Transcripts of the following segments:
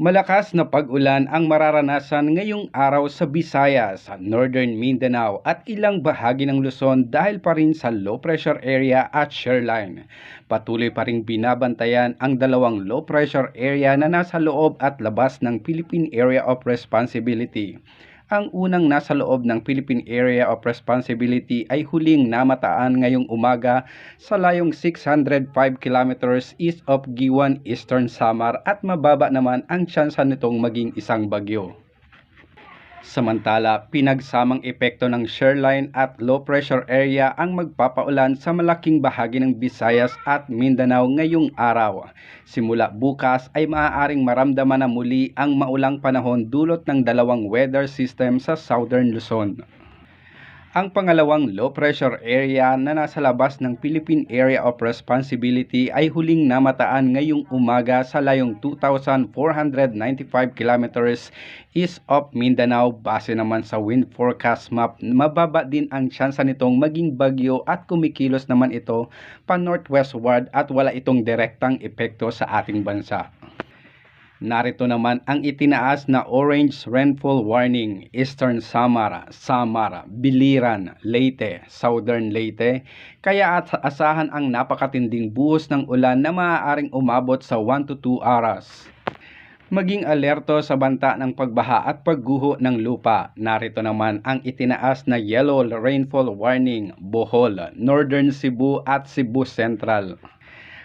Malakas na pag-ulan ang mararanasan ngayong araw sa Visayas, sa Northern Mindanao at ilang bahagi ng Luzon dahil pa rin sa low pressure area at shoreline. Patuloy pa rin binabantayan ang dalawang low pressure area na nasa loob at labas ng Philippine Area of Responsibility. Ang unang nasa loob ng Philippine Area of Responsibility ay huling namataan ngayong umaga sa layong 605 kilometers east of Giwan, Eastern Samar at mababa naman ang tsansa nitong maging isang bagyo. Samantala, pinagsamang epekto ng shoreline at low pressure area ang magpapaulan sa malaking bahagi ng Visayas at Mindanao ngayong araw. Simula bukas ay maaaring maramdaman na muli ang maulang panahon dulot ng dalawang weather system sa Southern Luzon. Ang pangalawang low pressure area na nasa labas ng Philippine Area of Responsibility ay huling namataan ngayong umaga sa layong 2,495 kilometers east of Mindanao. Base naman sa wind forecast map, mababa din ang tsansa nitong maging bagyo at kumikilos naman ito pa northwestward at wala itong direktang epekto sa ating bansa. Narito naman ang itinaas na orange rainfall warning: Eastern Samar, Biliran, Leyte, Southern Leyte. Kaya asahan ang napakatinding buhos ng ulan na maaaring umabot sa 1 to 2 oras. Maging alerto sa banta ng pagbaha at pagguho ng lupa. Narito naman ang itinaas na yellow rainfall warning: Bohol, Northern Cebu at Cebu Central.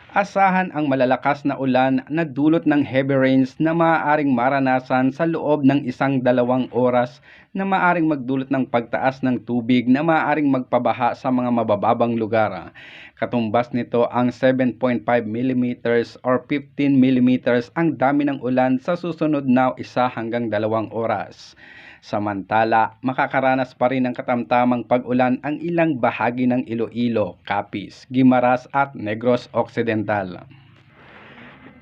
Asahan ang malalakas na ulan na dulot ng heavy rains na maaaring maranasan sa loob ng 1-2 oras na maaaring magdulot ng pagtaas ng tubig na maaaring magpabaha sa mga mabababang lugar. Katumbas nito ang 7.5 mm or 15 mm ang dami ng ulan sa susunod na 1 hanggang 2 oras. Samantala, makakaranas pa rin ng katamtamang pag-ulan ang ilang bahagi ng Iloilo, Capiz, Guimaras at Negros Occidental.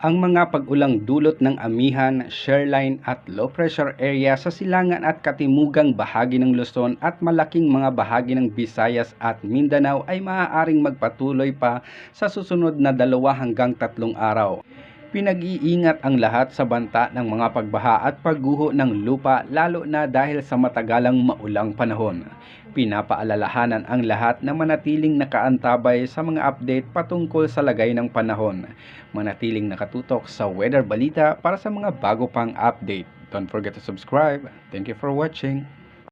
Ang mga pag-ulang dulot ng amihan, shoreline at low pressure area sa silangan at katimugang bahagi ng Luzon at malaking mga bahagi ng Visayas at Mindanao ay maaaring magpatuloy pa sa susunod na 2 hanggang 3 araw. Pinag-iingat ang lahat sa banta ng mga pagbaha at pagguho ng lupa, lalo na dahil sa matagalang maulang panahon. Pinapaalalahanan ang lahat na manatiling nakaantabay sa mga update patungkol sa lagay ng panahon. Manatiling nakatutok sa Weather Balita para sa mga bago pang update. Don't forget to subscribe. Thank you for watching.